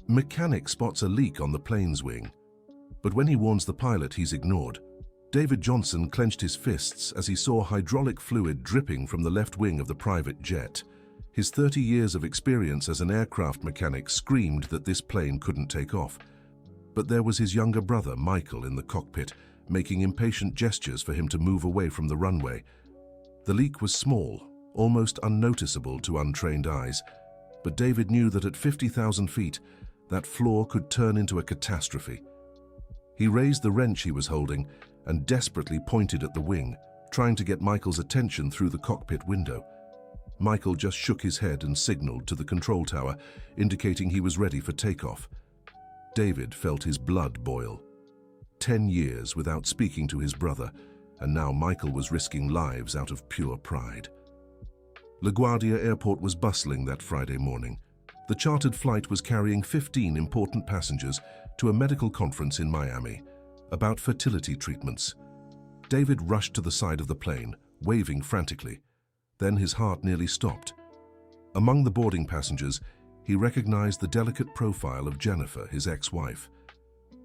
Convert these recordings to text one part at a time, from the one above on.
Mechanic spots a leak on the plane's wing, but when he warns the pilot, he's ignored. David Johnson clenched his fists as he saw hydraulic fluid dripping from the left wing of the private jet. His 30 years of experience as an aircraft mechanic screamed that this plane couldn't take off. But there was his younger brother, Michael, in the cockpit, making impatient gestures for him to move away from the runway. The leak was small, almost unnoticeable to untrained eyes, but David knew that at 50,000 feet, that flaw could turn into a catastrophe. He raised the wrench he was holding and desperately pointed at the wing, trying to get Michael's attention through the cockpit window. Michael just shook his head and signaled to the control tower, indicating he was ready for takeoff. David felt his blood boil. 10 years without speaking to his brother, and now Michael was risking lives out of pure pride. LaGuardia Airport was bustling that Friday morning. The chartered flight was carrying 15 important passengers to a medical conference in Miami about fertility treatments. David rushed to the side of the plane, waving frantically. Then his heart nearly stopped. Among the boarding passengers, he recognized the delicate profile of Jennifer, his ex-wife.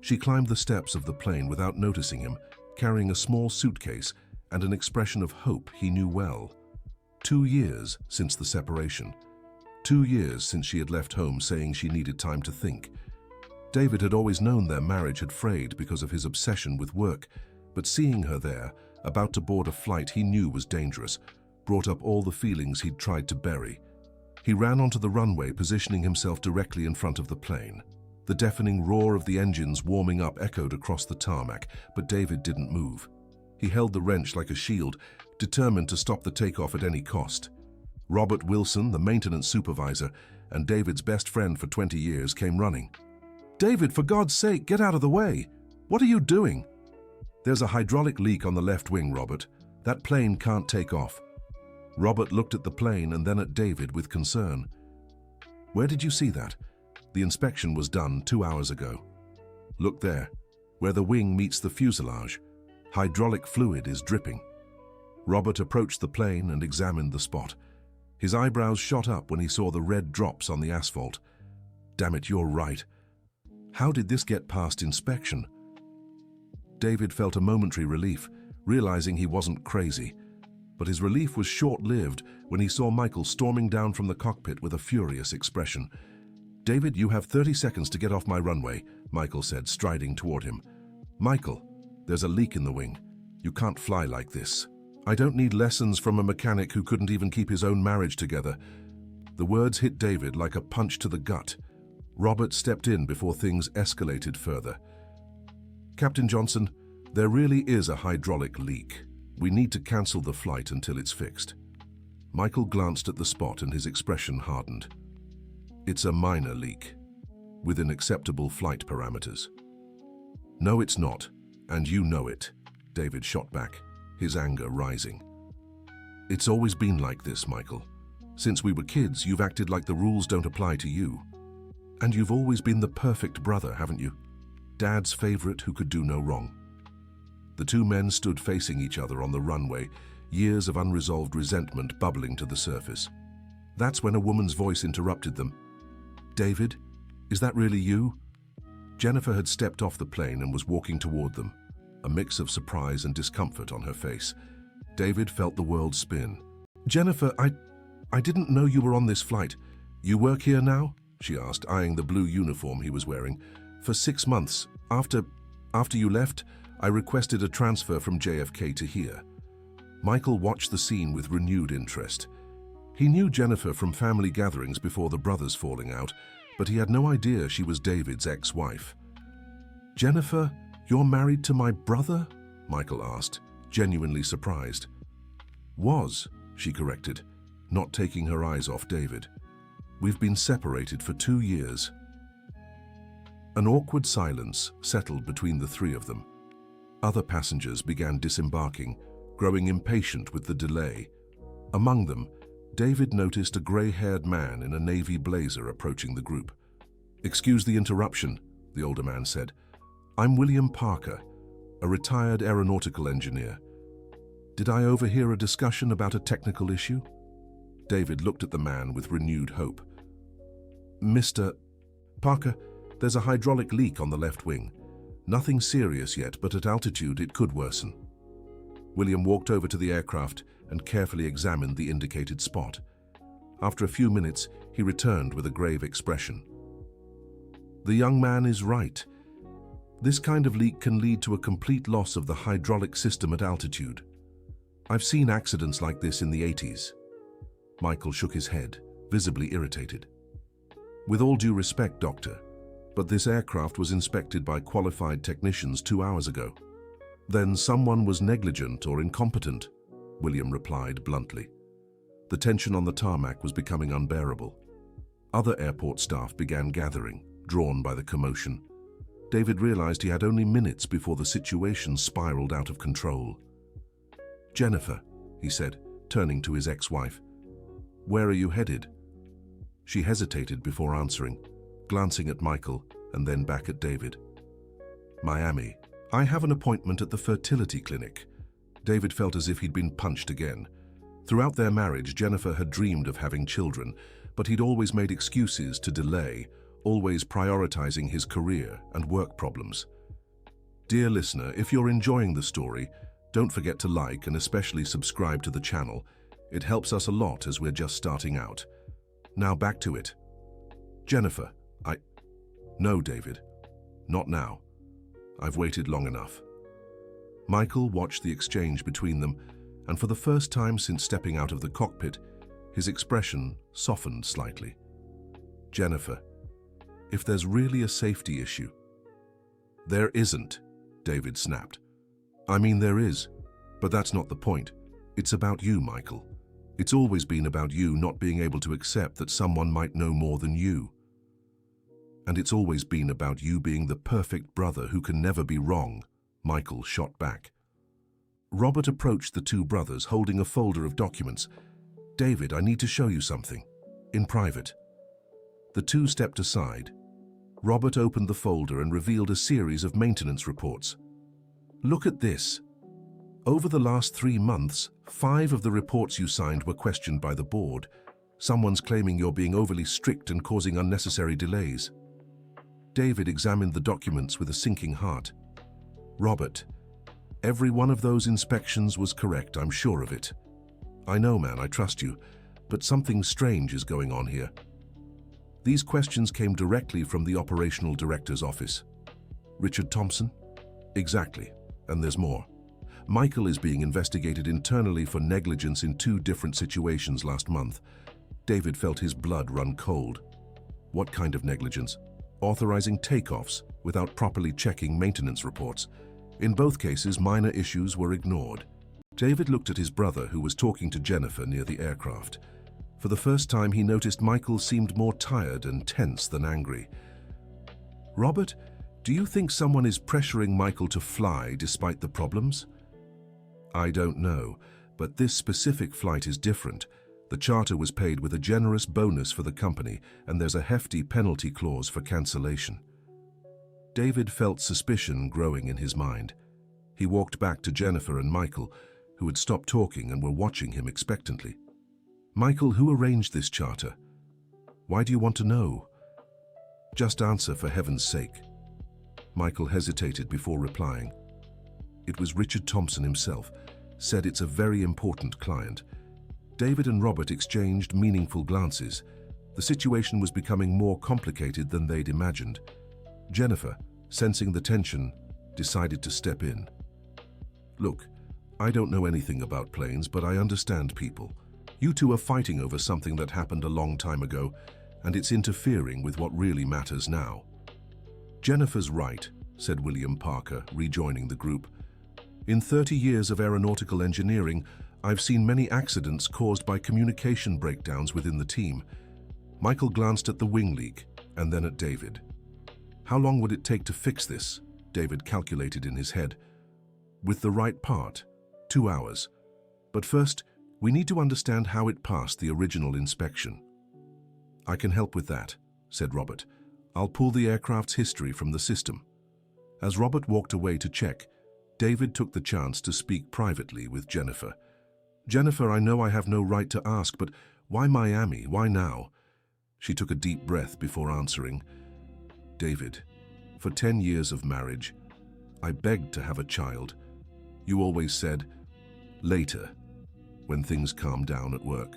She climbed the steps of the plane without noticing him, carrying a small suitcase and an expression of hope he knew well. 2 years since the separation. 2 years since she had left home saying she needed time to think. David had always known their marriage had frayed because of his obsession with work, but seeing her there, about to board a flight he knew was dangerous, brought up all the feelings he'd tried to bury. He ran onto the runway, positioning himself directly in front of the plane. The deafening roar of the engines warming up echoed across the tarmac, but David didn't move. He held the wrench like a shield, determined to stop the takeoff at any cost. Robert Wilson, the maintenance supervisor, and David's best friend for 20 years, came running. "David, for God's sake, get out of the way! What are you doing?" "There's a hydraulic leak on the left wing, Robert. That plane can't take off." Robert looked at the plane and then at David with concern. "Where did you see that?" "The inspection was done 2 hours ago." "Look there, where the wing meets the fuselage. Hydraulic fluid is dripping." Robert approached the plane and examined the spot. His eyebrows shot up when he saw the red drops on the asphalt. "Damn it, you're right. How did this get past inspection?" David felt a momentary relief, realizing he wasn't crazy. But his relief was short-lived when he saw Michael storming down from the cockpit with a furious expression. "David, you have 30 seconds to get off my runway," Michael said, striding toward him. "Michael, there's a leak in the wing. You can't fly like this. I don't need lessons from a mechanic who couldn't even keep his own marriage together." The words hit David like a punch to the gut. Robert stepped in before things escalated further. "Captain Johnson, there really is a hydraulic leak. We need to cancel the flight until it's fixed." Michael glanced at the spot and his expression hardened. "It's a minor leak, within acceptable flight parameters." "No, it's not, and you know it," David shot back, his anger rising. "It's always been like this, Michael. Since we were kids, you've acted like the rules don't apply to you. And you've always been the perfect brother, haven't you? Dad's favorite who could do no wrong." The two men stood facing each other on the runway, years of unresolved resentment bubbling to the surface. That's when a woman's voice interrupted them. "David, is that really you?" Jennifer had stepped off the plane and was walking toward them, a mix of surprise and discomfort on her face. David felt the world spin. "Jennifer, I didn't know you were on this flight. You work here now?" she asked, eyeing the blue uniform he was wearing. "For 6 months. After you left, I requested a transfer from JFK to here." Michael watched the scene with renewed interest. He knew Jennifer from family gatherings before the brothers' falling out, but he had no idea she was David's ex-wife. "Jennifer, you're married to my brother?" Michael asked, genuinely surprised. "Was," she corrected, not taking her eyes off David. "We've been separated for 2 years." An awkward silence settled between the three of them. Other passengers began disembarking, growing impatient with the delay. Among them, David noticed a gray-haired man in a navy blazer approaching the group. "Excuse the interruption," the older man said. "I'm William Parker, a retired aeronautical engineer. Did I overhear a discussion about a technical issue?" David looked at the man with renewed hope. "Mr. Parker, There's a hydraulic leak on the left wing. Nothing serious yet, but at altitude it could worsen. William walked over to the aircraft and carefully examined the indicated spot. After a few minutes, he returned with a grave expression. The young man is right. This kind of leak can lead to a complete loss of the hydraulic system at altitude. I've seen accidents like this in the 80s. Michael shook his head, visibly irritated. With all due respect, Doctor, but this aircraft was inspected by qualified technicians 2 hours ago. Then someone was negligent or incompetent, William replied bluntly. The tension on the tarmac was becoming unbearable. Other airport staff began gathering, drawn by the commotion. David realized he had only minutes before the situation spiraled out of control. Jennifer, he said, turning to his ex-wife, where are you headed? She hesitated before answering, glancing at Michael and then back at David. Miami. I have an appointment at the fertility clinic. David felt as if he'd been punched again. Throughout their marriage, Jennifer had dreamed of having children, but he'd always made excuses to delay, always prioritizing his career and work problems. Dear listener, if you're enjoying the story, don't forget to like and especially subscribe to the channel. It helps us a lot as we're just starting out. Now back to it. Jennifer, No, David. Not now. I've waited long enough. Michael watched the exchange between them, and for the first time since stepping out of the cockpit, his expression softened slightly. Jennifer, if there's really a safety issue. There isn't, David snapped. I mean, there is, but that's not the point. It's about you, Michael. It's always been about you not being able to accept that someone might know more than you. And it's always been about you being the perfect brother who can never be wrong, Michael shot back. Robert approached the two brothers holding a folder of documents. David, I need to show you something. In private. The two stepped aside. Robert opened the folder and revealed a series of maintenance reports. Look at this. Over the last 3 months, 5 of the reports you signed were questioned by the board. Someone's claiming you're being overly strict and causing unnecessary delays. David examined the documents with a sinking heart. Robert, every one of those inspections was correct, I'm sure of it. I know, man, I trust you, but something strange is going on here. These questions came directly from the operational director's office. Richard Thompson? Exactly, and there's more. Michael is being investigated internally for negligence in 2 different situations last month. David felt his blood run cold. What kind of negligence? Authorizing takeoffs without properly checking maintenance reports. In both cases, minor issues were ignored. David looked at his brother, who was talking to Jennifer near the aircraft. For the first time, he noticed Michael seemed more tired and tense than angry. Robert, do you think someone is pressuring Michael to fly despite the problems? I don't know, but this specific flight is different. The charter was paid with a generous bonus for the company, and there's a hefty penalty clause for cancellation. David felt suspicion growing in his mind. He walked back to Jennifer and Michael, who had stopped talking and were watching him expectantly. Michael, who arranged this charter? Why do you want to know? Just answer, for heaven's sake. Michael hesitated before replying. It was Richard Thompson himself, said it's a very important client. David and Robert exchanged meaningful glances. The situation was becoming more complicated than they'd imagined. Jennifer, sensing the tension, decided to step in. Look, I don't know anything about planes, but I understand people. You two are fighting over something that happened a long time ago, and it's interfering with what really matters now. Jennifer's right, said William Parker, rejoining the group. In 30 years of aeronautical engineering, I've seen many accidents caused by communication breakdowns within the team. Michael glanced at the wing leak and then at David. How long would it take to fix this? David calculated in his head. With the right part, 2 hours. But first, we need to understand how it passed the original inspection. I can help with that, said Robert. I'll pull the aircraft's history from the system. As Robert walked away to check, David took the chance to speak privately with Jennifer. Jennifer, I know I have no right to ask, but why Miami? Why now? She took a deep breath before answering. David, for 10 years of marriage, I begged to have a child. You always said, later, when things calm down at work.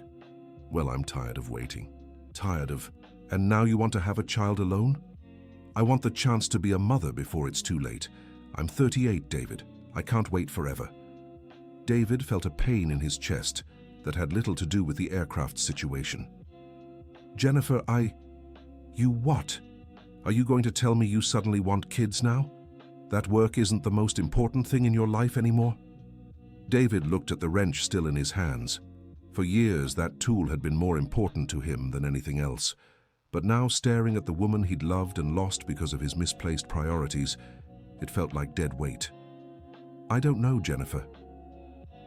Well, I'm tired of waiting. Tired of, and now you want to have a child alone? I want the chance to be a mother before it's too late. I'm 38, David. I can't wait forever. David felt a pain in his chest that had little to do with the aircraft situation. Jennifer, You what? Are you going to tell me you suddenly want kids now? That work isn't the most important thing in your life anymore? David looked at the wrench still in his hands. For years, that tool had been more important to him than anything else. But now, staring at the woman he'd loved and lost because of his misplaced priorities, it felt like dead weight. I don't know, Jennifer.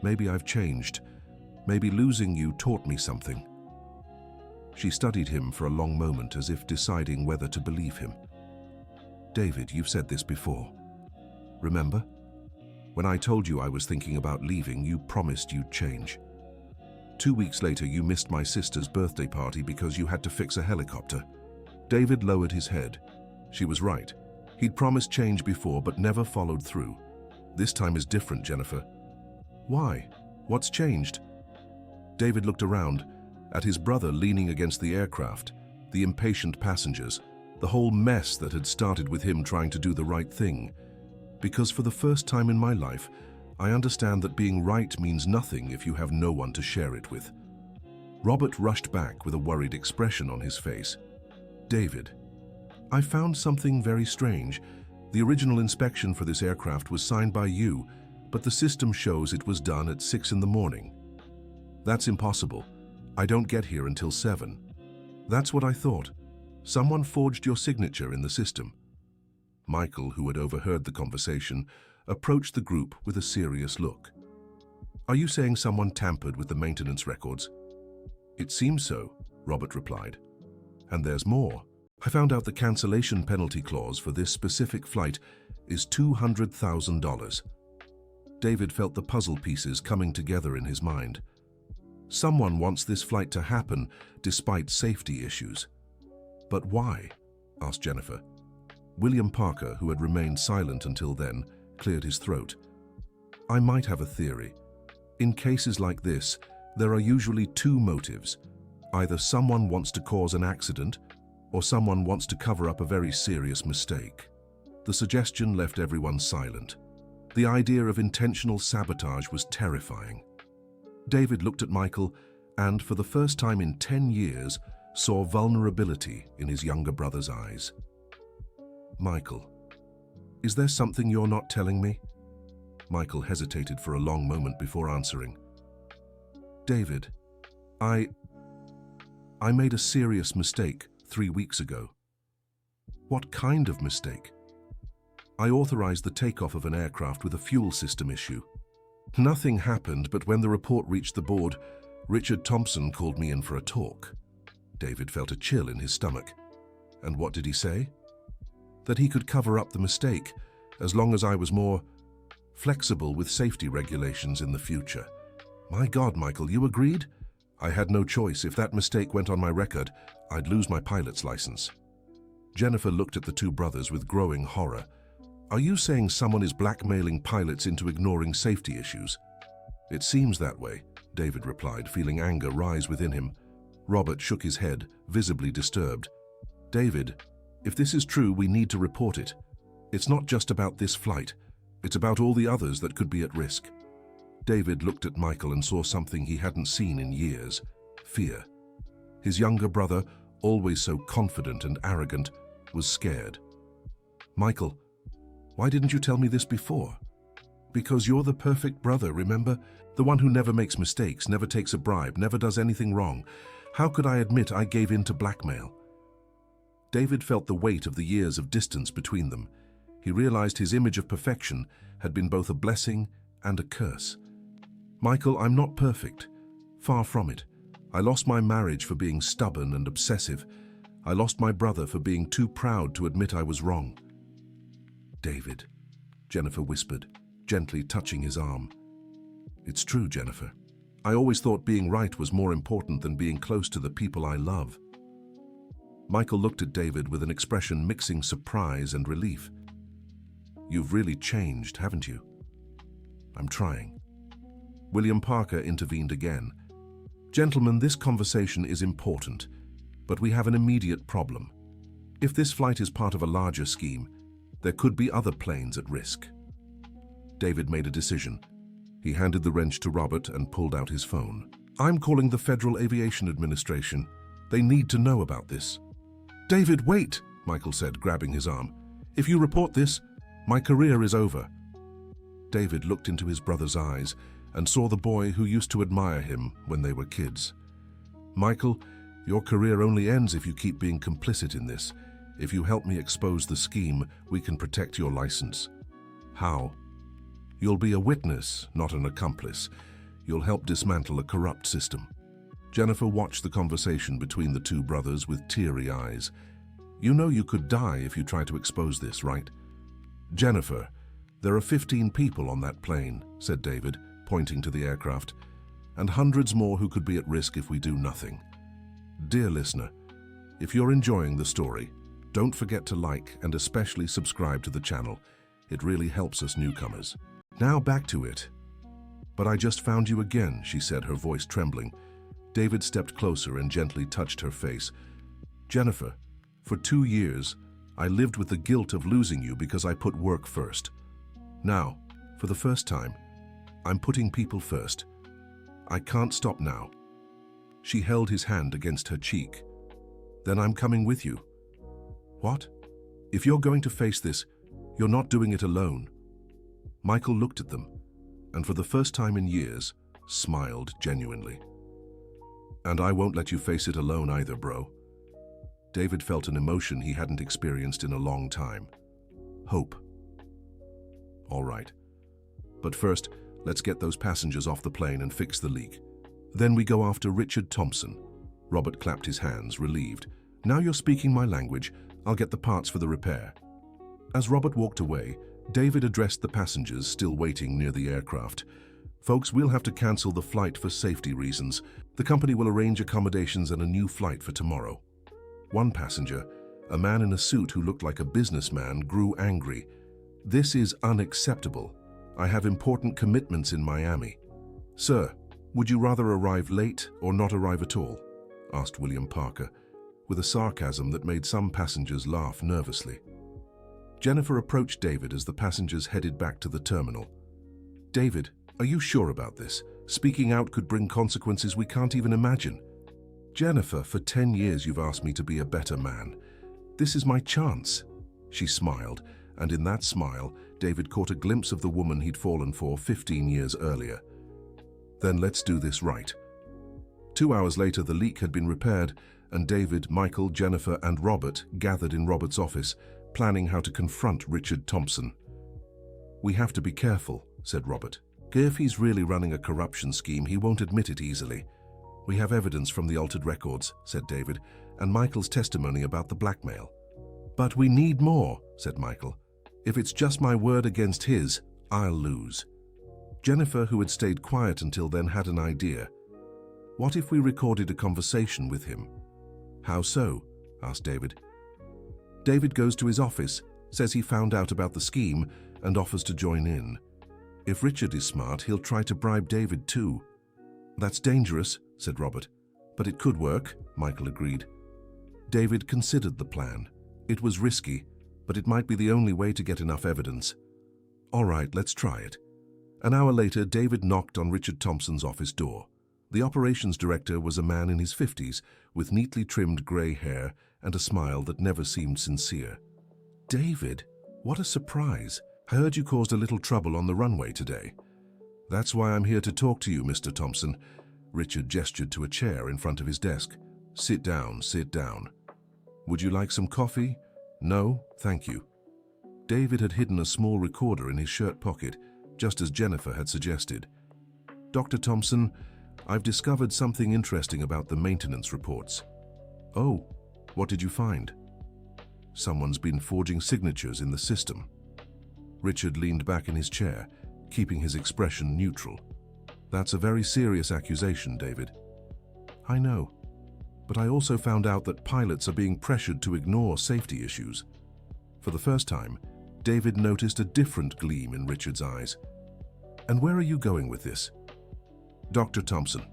Maybe I've changed. Maybe losing you taught me something. She studied him for a long moment as if deciding whether to believe him. David, you've said this before. Remember? When I told you I was thinking about leaving, you promised you'd change. 2 weeks later, you missed my sister's birthday party because you had to fix a helicopter. David lowered his head. She was right. He'd promised change before, but never followed through. This time is different, Jennifer. Why? What's changed? David looked around at his brother leaning against the aircraft, the impatient passengers, the whole mess that had started with him trying to do the right thing. Because for the first time in my life, I understand that being right means nothing if you have no one to share it with. Robert rushed back with a worried expression on his face. David, I found something very strange. The original inspection for this aircraft was signed by you, but the system shows it was done at 6 in the morning. That's impossible. I don't get here until 7. That's what I thought. Someone forged your signature in the system. Michael, who had overheard the conversation, approached the group with a serious look. Are you saying someone tampered with the maintenance records? It seems so, Robert replied. And there's more. I found out the cancellation penalty clause for this specific flight is $200,000. David felt the puzzle pieces coming together in his mind. Someone wants this flight to happen despite safety issues. But why? Asked Jennifer. William Parker, who had remained silent until then, cleared his throat. I might have a theory. In cases like this, there are usually 2 motives. Either someone wants to cause an accident, or someone wants to cover up a very serious mistake. The suggestion left everyone silent. The idea of intentional sabotage was terrifying. David looked at Michael and, for the first time in 10 years, saw vulnerability in his younger brother's eyes. Michael, is there something you're not telling me? Michael hesitated for a long moment before answering. David, I made a serious mistake 3 weeks ago. What kind of mistake? I authorized the takeoff of an aircraft with a fuel system issue. Nothing happened, but when the report reached the board, Richard Thompson called me in for a talk. David felt a chill in his stomach. And what did he say? That he could cover up the mistake, as long as I was more flexible with safety regulations in the future. My God, Michael, you agreed? I had no choice. If that mistake went on my record, I'd lose my pilot's license. Jennifer looked at the 2 brothers with growing horror. Are you saying someone is blackmailing pilots into ignoring safety issues? It seems that way, David replied, feeling anger rise within him. Robert shook his head, visibly disturbed. David, if this is true, we need to report it. It's not just about this flight. It's about all the others that could be at risk. David looked at Michael and saw something he hadn't seen in years: fear. His younger brother, always so confident and arrogant, was scared. Michael, why didn't you tell me this before? Because you're the perfect brother, remember? The one who never makes mistakes, never takes a bribe, never does anything wrong. How could I admit I gave in to blackmail? David felt the weight of the years of distance between them. He realized his image of perfection had been both a blessing and a curse. Michael, I'm not perfect. Far from it. I lost my marriage for being stubborn and obsessive. I lost my brother for being too proud to admit I was wrong. David, Jennifer whispered, gently touching his arm. It's true, Jennifer. I always thought being right was more important than being close to the people I love. Michael looked at David with an expression mixing surprise and relief. "You've really changed, haven't you?" "I'm trying." William Parker intervened again. "Gentlemen, this conversation is important, but we have an immediate problem. If this flight is part of a larger scheme, there could be other planes at risk." David made a decision. He handed the wrench to Robert and pulled out his phone. "I'm calling the Federal Aviation Administration. They need to know about this." "David, wait," Michael said, grabbing his arm. "If you report this, my career is over." David looked into his brother's eyes and saw the boy who used to admire him when they were kids. "Michael, your career only ends if you keep being complicit in this. If you help me expose the scheme, we can protect your license." "How?" "You'll be a witness, not an accomplice. You'll help dismantle a corrupt system." Jennifer watched the conversation between the two brothers with teary eyes. "You know you could die if you try to expose this, right?" "Jennifer, there are 15 people on that plane," said David, pointing to the aircraft, "and hundreds more who could be at risk if we do nothing. Dear listener, if you're enjoying the story, don't forget to like and especially subscribe to the channel. It really helps us newcomers. Now back to it." "But I just found you again," she said, her voice trembling. David stepped closer and gently touched her face. "Jennifer, for 2 years, I lived with the guilt of losing you because I put work first. Now, for the first time, I'm putting people first. I can't stop now." She held his hand against her cheek. "Then I'm coming with you." "What? If you're going to face this, you're not doing it alone." Michael looked at them, and for the first time in years, smiled genuinely. "And I won't let you face it alone either, bro." David felt an emotion he hadn't experienced in a long time. Hope. "All right. But first, let's get those passengers off the plane and fix the leak. Then we go after Richard Thompson." Robert clapped his hands, relieved. "Now you're speaking my language. I'll get the parts for the repair." As Robert walked away, David addressed the passengers still waiting near the aircraft. "Folks, we'll have to cancel the flight for safety reasons. The company will arrange accommodations and a new flight for tomorrow." One passenger, a man in a suit who looked like a businessman, grew angry. "This is unacceptable. I have important commitments in Miami." "Sir, would you rather arrive late or not arrive at all?" asked William Parker, with a sarcasm that made some passengers laugh nervously. Jennifer approached David as the passengers headed back to the terminal. "David, are you sure about this? Speaking out could bring consequences we can't even imagine." "Jennifer, for 10 years you've asked me to be a better man. This is my chance." She smiled, and in that smile, David caught a glimpse of the woman he'd fallen for 15 years earlier. "Then let's do this right." 2 hours later, the leak had been repaired, and David, Michael, Jennifer, and Robert gathered in Robert's office, planning how to confront Richard Thompson. "We have to be careful," said Robert. "If he's really running a corruption scheme, he won't admit it easily." "We have evidence from the altered records," said David, "and Michael's testimony about the blackmail." "But we need more," said Michael. "If it's just my word against his, I'll lose." Jennifer, who had stayed quiet until then, had an idea. "What if we recorded a conversation with him?" "How so?" asked David. "David goes to his office, says he found out about the scheme, and offers to join in. If Richard is smart, he'll try to bribe David too." "That's dangerous," said Robert. "But it could work," Michael agreed. David considered the plan. It was risky, but it might be the only way to get enough evidence. "All right, let's try it." An hour later, David knocked on Richard Thompson's office door. The operations director was a man in his 50s, with neatly trimmed grey hair and a smile that never seemed sincere. "David, what a surprise. I heard you caused a little trouble on the runway today." "That's why I'm here to talk to you, Mr. Thompson." Richard gestured to a chair in front of his desk. Sit down, sit down." "Would you like some coffee?" "No, thank you." David had hidden a small recorder in his shirt pocket, just as Jennifer had suggested. "Dr. Thompson, I've discovered something interesting about the maintenance reports." "Oh, what did you find?" "Someone's been forging signatures in the system." Richard leaned back in his chair, keeping his expression neutral. "That's a very serious accusation, David." "I know." but I also found out that pilots are being pressured to ignore safety issues. For the first time, David noticed a different gleam in Richard's eyes. And where are you going with this? Dr. Thompson,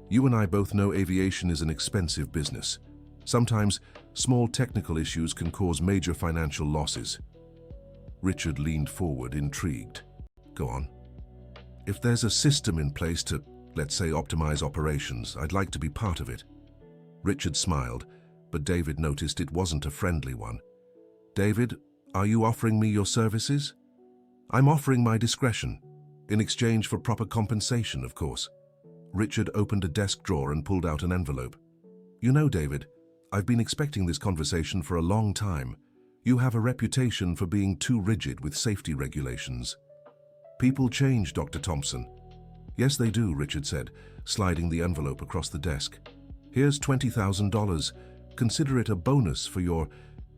you and I both know aviation is an expensive business. Sometimes, small technical issues can cause major financial losses. Richard leaned forward, intrigued. Go on. If there's a system in place to, let's say, optimize operations, I'd like to be part of it. Richard smiled, but David noticed it wasn't a friendly one. David, are you offering me your services? I'm offering my discretion, in exchange for proper compensation, of course. Richard opened a desk drawer and pulled out an envelope. You know, David, I've been expecting this conversation for a long time. You have a reputation for being too rigid with safety regulations. People change, Dr. Thompson. Yes, they do, Richard said, sliding the envelope across the desk. Here's $20,000. Consider it a bonus for your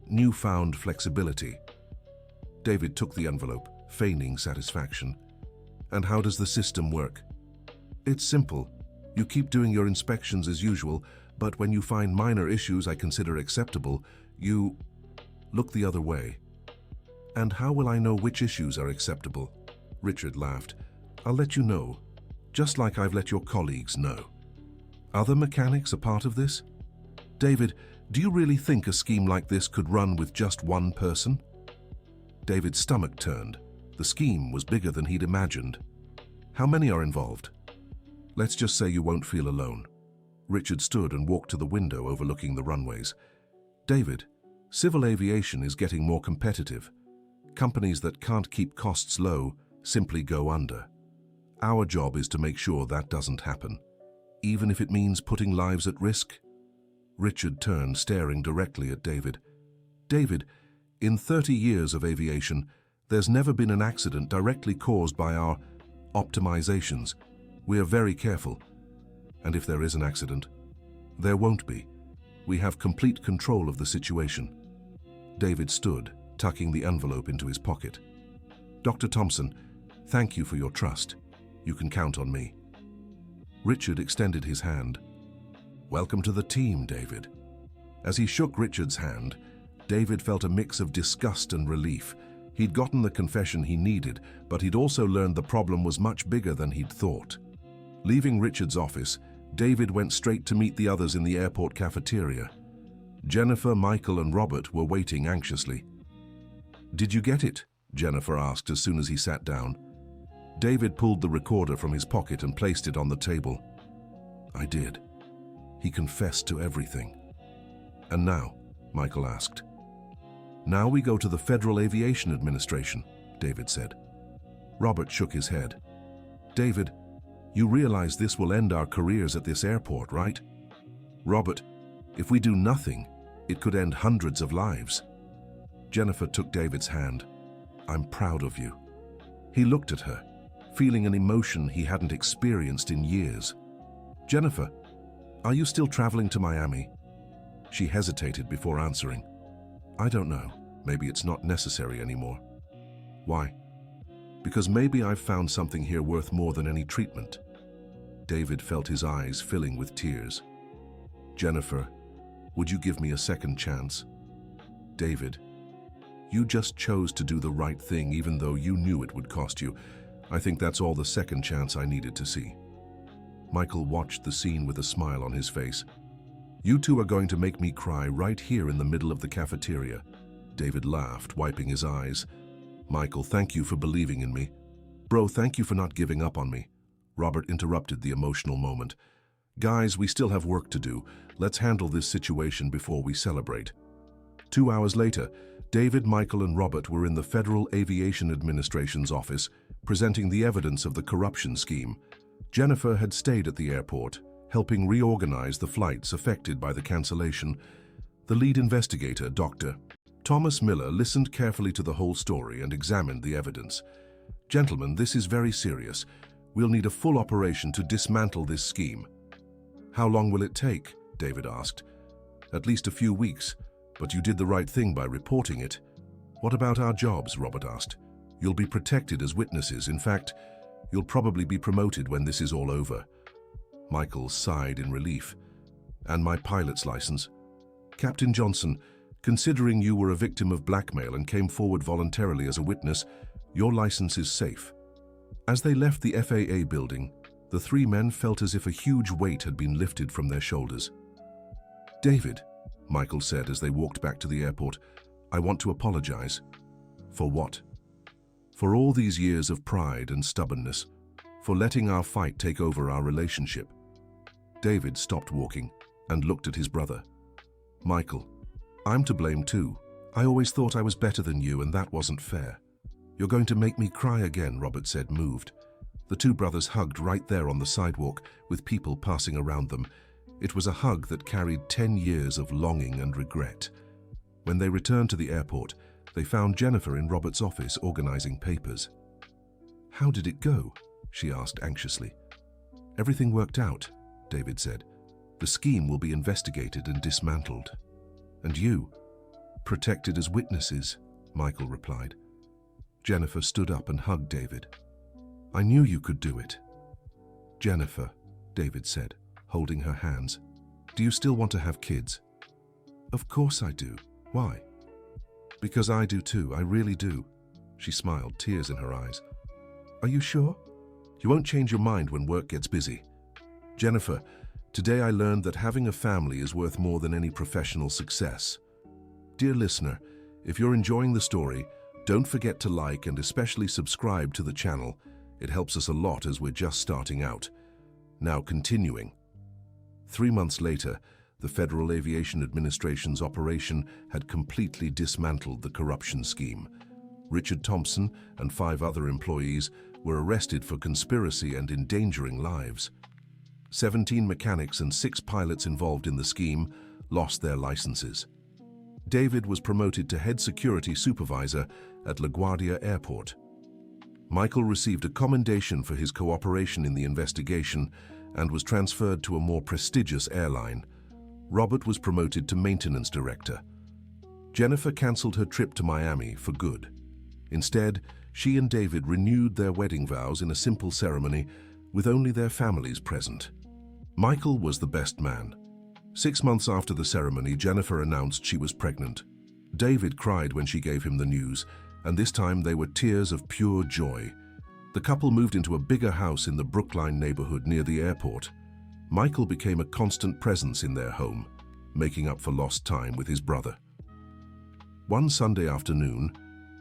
newfound flexibility. David took the envelope, feigning satisfaction. And how does the system work? It's simple. You keep doing your inspections as usual, but when you find minor issues I consider acceptable, you look the other way. And how will I know which issues are acceptable? Richard laughed. I'll let you know, just like I've let your colleagues know. Other mechanics are part of this? David, do you really think a scheme like this could run with just one person? David's stomach turned. The scheme was bigger than he'd imagined. How many are involved? Let's just say you won't feel alone. Richard stood and walked to the window overlooking the runways. David, civil aviation is getting more competitive. Companies that can't keep costs low simply go under. Our job is to make sure that doesn't happen, even if it means putting lives at risk. Richard turned, staring directly at David. David, in 30 years of aviation, there's never been an accident directly caused by our optimizations. We are very careful. And if there is an accident, there won't be. We have complete control of the situation. David stood, tucking the envelope into his pocket. Dr. Thompson, thank you for your trust. You can count on me. Richard extended his hand. Welcome to the team, David. As he shook Richard's hand, David felt a mix of disgust and relief. He'd gotten the confession he needed, but he'd also learned the problem was much bigger than he'd thought. Leaving Richard's office, David went straight to meet the others in the airport cafeteria. Jennifer, Michael, and Robert were waiting anxiously. Did you get it? Jennifer asked as soon as he sat down. David pulled the recorder from his pocket and placed it on the table. I did. He confessed to everything. And now? Michael asked. Now we go to the Federal Aviation Administration, David said. Robert shook his head. David, you realize this will end our careers at this airport, right? Robert, if we do nothing, it could end hundreds of lives. Jennifer took David's hand. I'm proud of you. He looked at her, feeling an emotion he hadn't experienced in years. Jennifer, are you still traveling to Miami? She hesitated before answering. I don't know. Maybe it's not necessary anymore. Why? Because maybe I've found something here worth more than any treatment. David felt his eyes filling with tears. Jennifer, would you give me a second chance? David, you just chose to do the right thing even though you knew it would cost you. I think that's all the second chance I needed to see. Michael watched the scene with a smile on his face. You two are going to make me cry right here in the middle of the cafeteria. David laughed, wiping his eyes. Michael, thank you for believing in me. Bro, thank you for not giving up on me. Robert interrupted the emotional moment. Guys, we still have work to do. Let's handle this situation before we celebrate. 2 hours later, David, Michael, and Robert were in the Federal Aviation Administration's office, presenting the evidence of the corruption scheme. Jennifer had stayed at the airport, helping reorganize the flights affected by the cancellation. The lead investigator, Dr. Thomas Miller, listened carefully to the whole story and examined the evidence. Gentlemen, this is very serious. We'll need a full operation to dismantle this scheme. How long will it take? David asked. At least a few weeks, but you did the right thing by reporting it. What about our jobs? Robert asked. You'll be protected as witnesses. In fact, you'll probably be promoted when this is all over. Michael sighed in relief. And my pilot's license. Captain Johnson, considering you were a victim of blackmail and came forward voluntarily as a witness, your license is safe. As they left the FAA building, the three men felt as if a huge weight had been lifted from their shoulders. David, Michael said as they walked back to the airport, I want to apologize. For what? For all these years of pride and stubbornness, for letting our fight take over our relationship. David stopped walking and looked at his brother. Michael, I'm to blame too. I always thought I was better than you and that wasn't fair. You're going to make me cry again, Robert said, moved. The two brothers hugged right there on the sidewalk with people passing around them. It was a hug that carried 10 years of longing and regret. When they returned to the airport, they found Jennifer in Robert's office organizing papers. How did it go? She asked anxiously. Everything worked out, David said. The scheme will be investigated and dismantled. And you? Protected as witnesses, Michael replied. Jennifer stood up and hugged David. I knew you could do it. Jennifer, David said, holding her hands. Do you still want to have kids? Of course I do. Why? Because I do too, I really do. She smiled, tears in her eyes. Are you sure? You won't change your mind when work gets busy. Jennifer, today I learned that having a family is worth more than any professional success. Dear listener, if you're enjoying the story, don't forget to like and especially subscribe to the channel. It helps us a lot as we're just starting out. Now continuing. 3 months later, the Federal Aviation Administration's operation had completely dismantled the corruption scheme. Richard Thompson and 5 other employees were arrested for conspiracy and endangering lives. 17 mechanics and 6 pilots involved in the scheme lost their licenses. David was promoted to head security supervisor at LaGuardia Airport. Michael received a commendation for his cooperation in the investigation and was transferred to a more prestigious airline. Robert was promoted to maintenance director. Jennifer canceled her trip to Miami for good. Instead, she and David renewed their wedding vows in a simple ceremony with only their families present. Michael was the best man. 6 months after the ceremony, Jennifer announced she was pregnant. David cried when she gave him the news, and this time they were tears of pure joy. The couple moved into a bigger house in the Brookline neighborhood near the airport. Michael became a constant presence in their home, making up for lost time with his brother. One Sunday afternoon,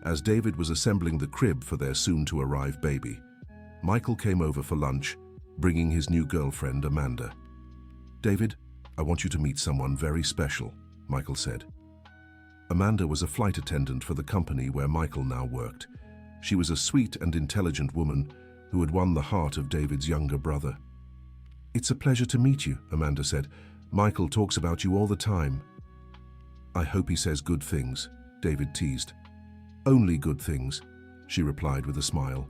as David was assembling the crib for their soon-to-arrive baby, Michael came over for lunch, bringing his new girlfriend, Amanda. David, I want you to meet someone very special, Michael said. Amanda was a flight attendant for the company where Michael now worked. She was a sweet and intelligent woman who had won the heart of David's younger brother. It's a pleasure to meet you, Amanda said. Michael talks about you all the time. I hope he says good things, David teased. Only good things, she replied with a smile.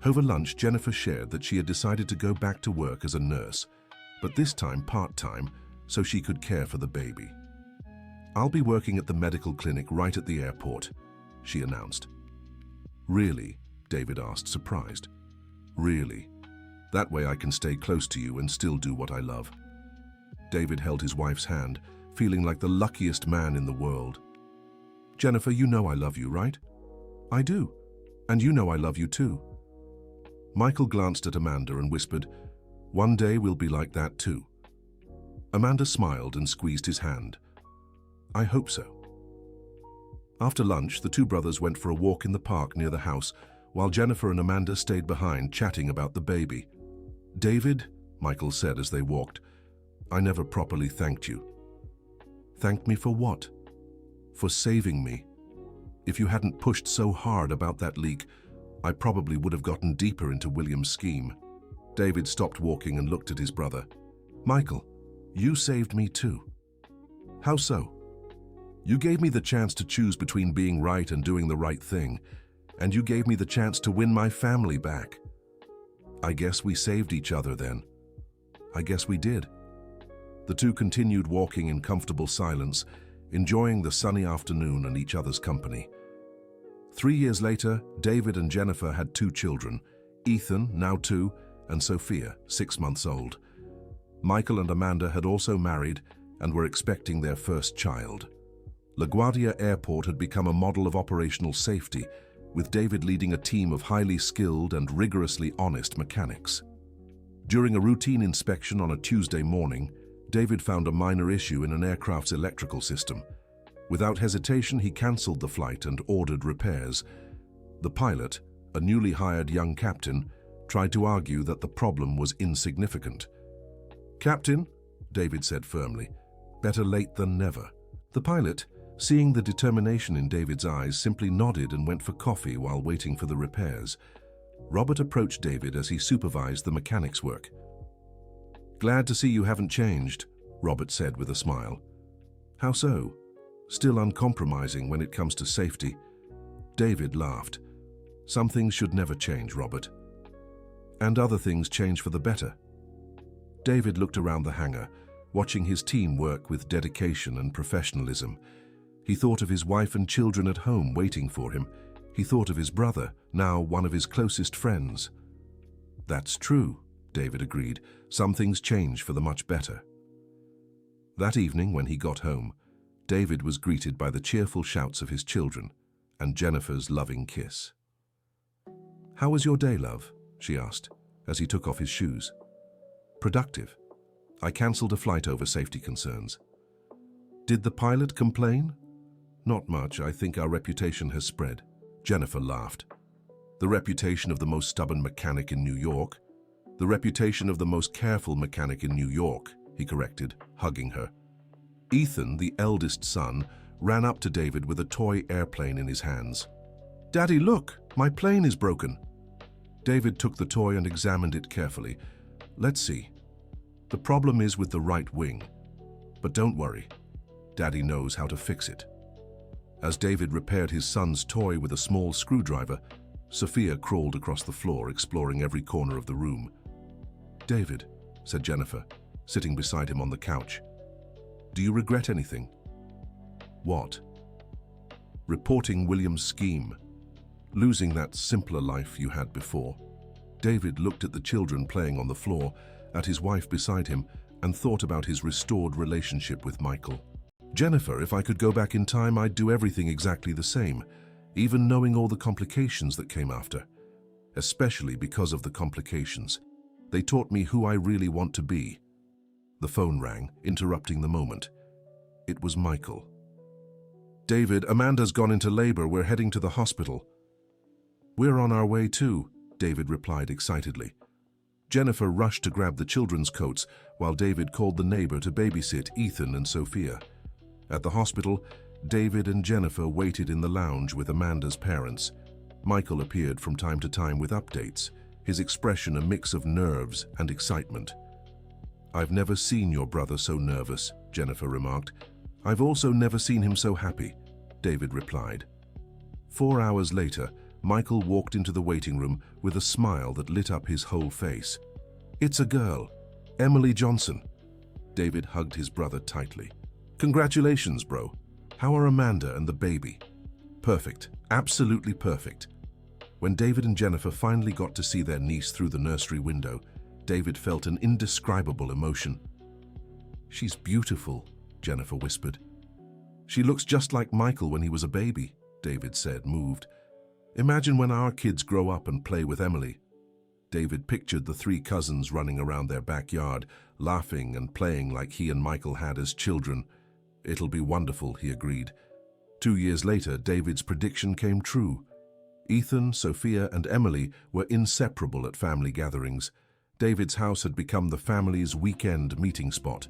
Over lunch, Jennifer shared that she had decided to go back to work as a nurse, but this time part-time, so she could care for the baby. I'll be working at the medical clinic right at the airport, she announced. Really? David asked, surprised. Really? That way I can stay close to you and still do what I love. David held his wife's hand, feeling like the luckiest man in the world. Jennifer, you know I love you, right? I do. And you know I love you too. Michael glanced at Amanda and whispered, one day we'll be like that too. Amanda smiled and squeezed his hand. I hope so. After lunch, the two brothers went for a walk in the park near the house, while Jennifer and Amanda stayed behind chatting about the baby. David, Michael said as they walked, I never properly thanked you. Thanked me for what? For saving me. If you hadn't pushed so hard about that leak, I probably would have gotten deeper into William's scheme. David stopped walking and looked at his brother. Michael, you saved me too. How so? You gave me the chance to choose between being right and doing the right thing, and you gave me the chance to win my family back. I guess we saved each other then. I guess we did. The two continued walking in comfortable silence, enjoying the sunny afternoon and each other's company. 3 years later, David and Jennifer had 2 children, Ethan, now 2, and Sophia, 6 months old. Michael and Amanda had also married and were expecting their first child. LaGuardia Airport had become a model of operational safety, with David leading a team of highly skilled and rigorously honest mechanics. During a routine inspection on a Tuesday morning, David found a minor issue in an aircraft's electrical system. Without hesitation, he cancelled the flight and ordered repairs. The pilot, a newly hired young captain, tried to argue that the problem was insignificant. "Captain," David said firmly, "better late than never." The pilot, seeing the determination in David's eyes, simply nodded and went for coffee while waiting for the repairs. Robert approached David as he supervised the mechanics' work. "Glad to see you haven't changed," Robert said with a smile. "How so?" "Still uncompromising when it comes to safety." David laughed. "Some things should never change, Robert. And other things change for the better." David looked around the hangar, watching his team work with dedication and professionalism. He thought of his wife and children at home waiting for him. He thought of his brother, now one of his closest friends. "That's true," David agreed. "Some things change for the much better." That evening, when he got home, David was greeted by the cheerful shouts of his children and Jennifer's loving kiss. "How was your day, love?" she asked, as he took off his shoes. "Productive. I cancelled a flight over safety concerns." "Did the pilot complain?" "Not much. I think our reputation has spread." Jennifer laughed. "The reputation of the most stubborn mechanic in New York?" "The reputation of the most careful mechanic in New York," he corrected, hugging her. Ethan, the eldest son, ran up to David with a toy airplane in his hands. "Daddy, look! My plane is broken." David took the toy and examined it carefully. "Let's see. The problem is with the right wing. But don't worry. Daddy knows how to fix it." As David repaired his son's toy with a small screwdriver, Sophia crawled across the floor, exploring every corner of the room. "David," said Jennifer, sitting beside him on the couch, "do you regret anything?" "What?" "Reporting William's scheme. Losing that simpler life you had before." David looked at the children playing on the floor, at his wife beside him, and thought about his restored relationship with Michael. "Jennifer, if I could go back in time, I'd do everything exactly the same, even knowing all the complications that came after. Especially because of the complications. They taught me who I really want to be." The phone rang, interrupting the moment. It was Michael. "David, Amanda's gone into labor. We're heading to the hospital." "We're on our way too," David replied excitedly. Jennifer rushed to grab the children's coats, while David called the neighbor to babysit Ethan and Sophia. At the hospital, David and Jennifer waited in the lounge with Amanda's parents. Michael appeared from time to time with updates, his expression a mix of nerves and excitement. "I've never seen your brother so nervous," Jennifer remarked. "I've also never seen him so happy," David replied. 4 hours later, Michael walked into the waiting room with a smile that lit up his whole face. "It's a girl, Emily Johnson." David hugged his brother tightly. "Congratulations, bro. How are Amanda and the baby?" "Perfect. Absolutely perfect." When David and Jennifer finally got to see their niece through the nursery window, David felt an indescribable emotion. "She's beautiful," Jennifer whispered. "She looks just like Michael when he was a baby," David said, moved. "Imagine when our kids grow up and play with Emily." David pictured the 3 cousins running around their backyard, laughing and playing like he and Michael had as children. "It'll be wonderful," he agreed. 2 years later, David's prediction came true. Ethan, Sophia, and Emily were inseparable at family gatherings. David's house had become the family's weekend meeting spot.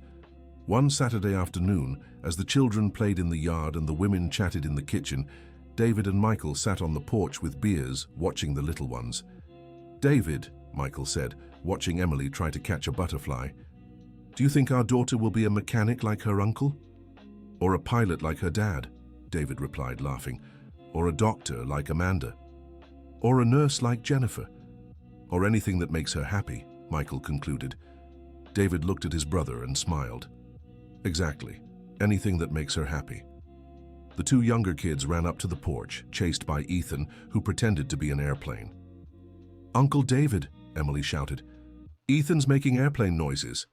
One Saturday afternoon, as the children played in the yard and the women chatted in the kitchen, David and Michael sat on the porch with beers, watching the little ones. "David," Michael said, watching Emily try to catch a butterfly, "do you think our daughter will be a mechanic like her uncle? Or a pilot like her dad?" David replied, laughing. "Or a doctor like Amanda? Or a nurse like Jennifer? Or anything that makes her happy?" Michael concluded. David looked at his brother and smiled. "Exactly. Anything that makes her happy." The 2 younger kids ran up to the porch, chased by Ethan, who pretended to be an airplane. "Uncle David," Emily shouted. "Ethan's making airplane noises."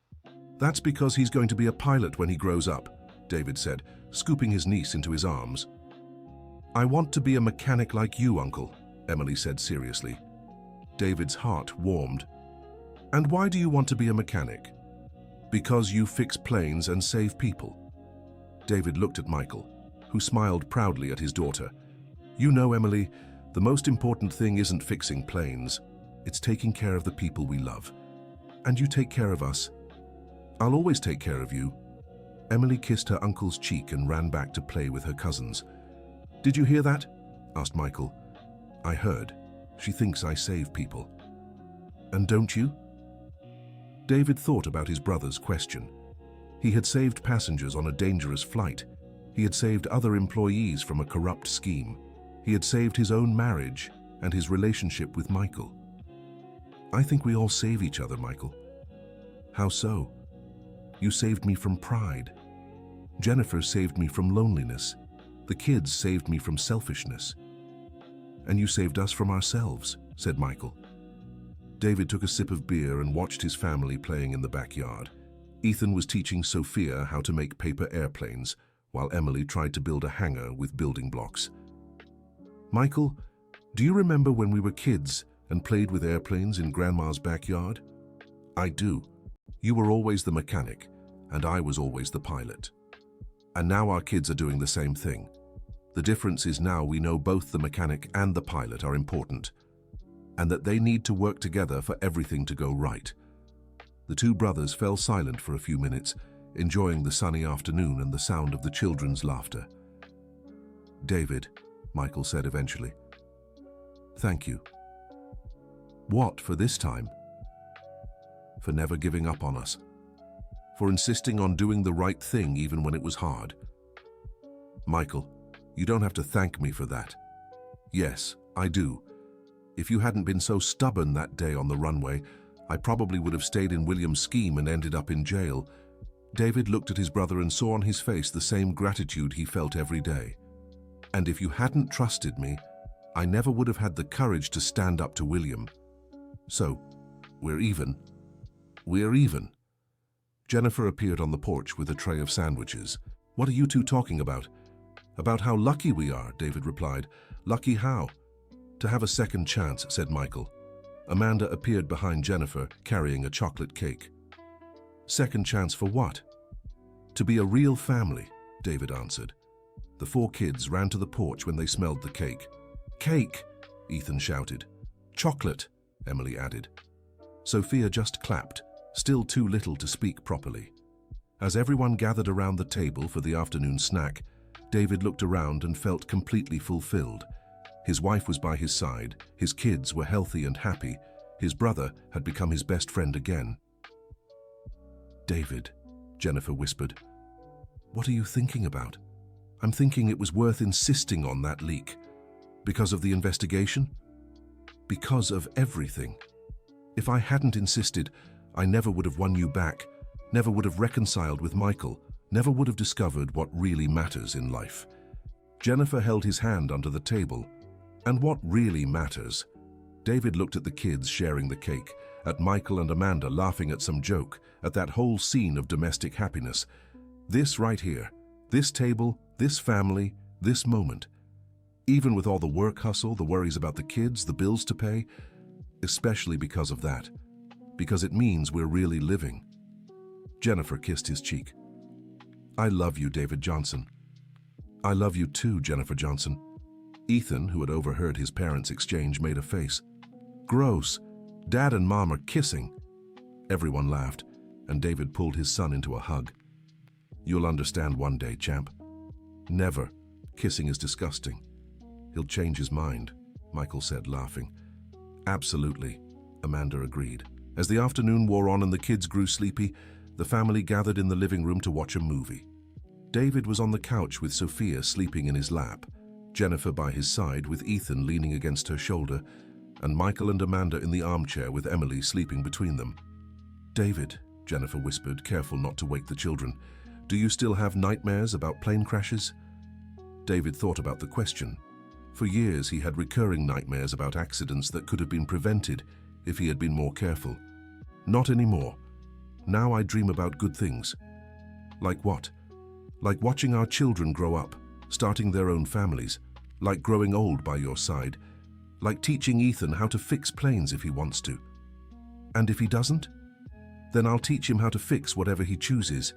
That's because he's going to be a pilot when he grows up, David said, scooping his niece into his arms. I want to be a mechanic like you, Uncle, Emily said seriously. David's heart warmed. And why do you want to be a mechanic? Because you fix planes and save people. David looked at Michael, who smiled proudly at his daughter. You know, Emily, the most important thing isn't fixing planes. It's taking care of the people we love. And you take care of us. I'll always take care of you. Emily kissed her uncle's cheek and ran back to play with her cousins. Did you hear that? Asked Michael. I heard. She thinks I save people. And don't you? David thought about his brother's question. He had saved passengers on a dangerous flight. He had saved other employees from a corrupt scheme. He had saved his own marriage and his relationship with Michael. I think we all save each other, Michael. How so? You saved me from pride. Jennifer saved me from loneliness. The kids saved me from selfishness. And you saved us from ourselves, said Michael. David took a sip of beer and watched his family playing in the backyard. Ethan was teaching Sophia how to make paper airplanes, while Emily tried to build a hangar with building blocks. Michael, do you remember when we were kids and played with airplanes in Grandma's backyard? I do. You were always the mechanic, and I was always the pilot. And now our kids are doing the same thing. The difference is now we know both the mechanic and the pilot are important, and that they need to work together for everything to go right. The two brothers fell silent for a few minutes, enjoying the sunny afternoon and the sound of the children's laughter. David, Michael said eventually. Thank you. What for this time? For never giving up on us. For insisting on doing the right thing even when it was hard. Michael, you don't have to thank me for that. Yes, I do. If you hadn't been so stubborn that day on the runway, I probably would have stayed in William's scheme and ended up in jail. David looked at his brother and saw on his face the same gratitude he felt every day. And if you hadn't trusted me, I never would have had the courage to stand up to William. So, we're even. We're even. Jennifer appeared on the porch with a tray of sandwiches. What are you two talking about? About how lucky we are, David replied. Lucky how? To have a second chance, said Michael. Amanda appeared behind Jennifer, carrying a chocolate cake. Second chance for what? To be a real family, David answered. The four kids ran to the porch when they smelled the cake. Cake, Ethan shouted. Chocolate, Emily added. Sophia just clapped, still too little to speak properly. As everyone gathered around the table for the afternoon snack, David looked around and felt completely fulfilled. His wife was by his side, his kids were healthy and happy, his brother had become his best friend again. David, Jennifer whispered, what are you thinking about? I'm thinking it was worth insisting on that leak. Because of the investigation? Because of everything. If I hadn't insisted, I never would have won you back, never would have reconciled with Michael, never would have discovered what really matters in life. Jennifer held his hand under the table. And what really matters? David looked at the kids sharing the cake, at Michael and Amanda laughing at some joke, at that whole scene of domestic happiness. This right here, this table, this family, this moment. Even with all the work hustle, the worries about the kids, the bills to pay, especially because of that. Because it means we're really living. Jennifer kissed his cheek. I love you, David Johnson. I love you too, Jennifer Johnson. Ethan, who had overheard his parents' exchange, made a face. Gross. Dad and Mom are kissing. Everyone laughed, and David pulled his son into a hug. You'll understand one day, champ. Never. Kissing is disgusting. He'll change his mind, Michael said, laughing. Absolutely, Amanda agreed. As the afternoon wore on and the kids grew sleepy, the family gathered in the living room to watch a movie. David was on the couch with Sophia sleeping in his lap, Jennifer by his side with Ethan leaning against her shoulder, and Michael and Amanda in the armchair with Emily sleeping between them. David, Jennifer whispered, careful not to wake the children, do you still have nightmares about plane crashes? David thought about the question. For years he had recurring nightmares about accidents that could have been prevented if he had been more careful. Not anymore. Now I dream about good things. Like what? Like watching our children grow up, starting their own families, like growing old by your side, like teaching Ethan how to fix planes if he wants to. And if he doesn't? Then I'll teach him how to fix whatever he chooses.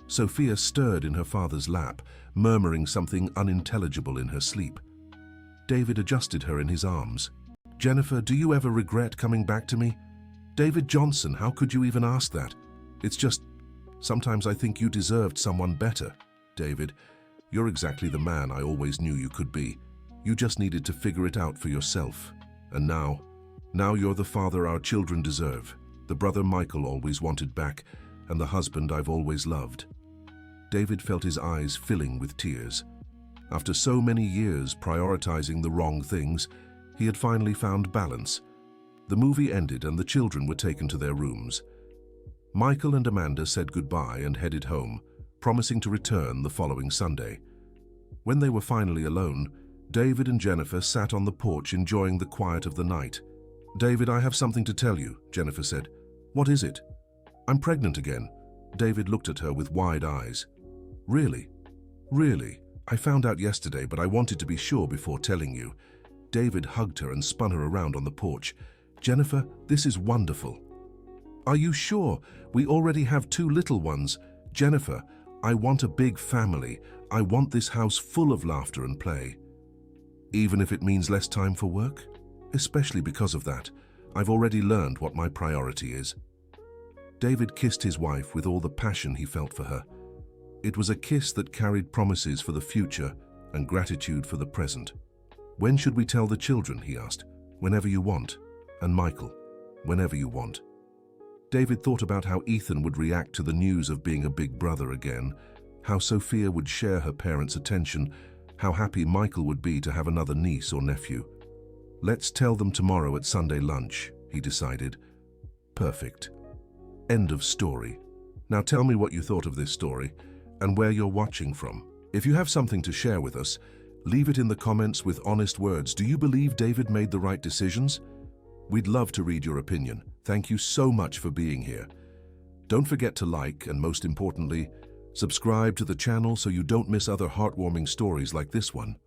Sophia stirred in her father's lap, murmuring something unintelligible in her sleep. David adjusted her in his arms. Jennifer, do you ever regret coming back to me? David Johnson, how could you even ask that? It's just, sometimes I think you deserved someone better. David, you're exactly the man I always knew you could be. You just needed to figure it out for yourself. And now you're the father our children deserve, the brother Michael always wanted back, and the husband I've always loved. David felt his eyes filling with tears. After so many years prioritizing the wrong things, he had finally found balance. The movie ended and the children were taken to their rooms. Michael and Amanda said goodbye and headed home, promising to return the following Sunday. When they were finally alone, David and Jennifer sat on the porch enjoying the quiet of the night. David, I have something to tell you, Jennifer said. What is it? I'm pregnant again. David looked at her with wide eyes. Really? Really? I found out yesterday, but I wanted to be sure before telling you. David hugged her and spun her around on the porch. Jennifer, this is wonderful. Are you sure? We already have 2 little ones. Jennifer, I want a big family. I want this house full of laughter and play. Even if it means less time for work? Especially because of that. I've already learned what my priority is. David kissed his wife with all the passion he felt for her. It was a kiss that carried promises for the future and gratitude for the present. When should we tell the children, he asked. Whenever you want. And Michael, whenever you want. David thought about how Ethan would react to the news of being a big brother again, how Sophia would share her parents' attention, how happy Michael would be to have another niece or nephew. Let's tell them tomorrow at Sunday lunch, he decided. Perfect. End of story. Now tell me what you thought of this story and where you're watching from. If you have something to share with us, leave it in the comments with honest words. Do you believe David made the right decisions? We'd love to read your opinion. Thank you so much for being here. Don't forget to like and, most importantly, subscribe to the channel so you don't miss other heartwarming stories like this one.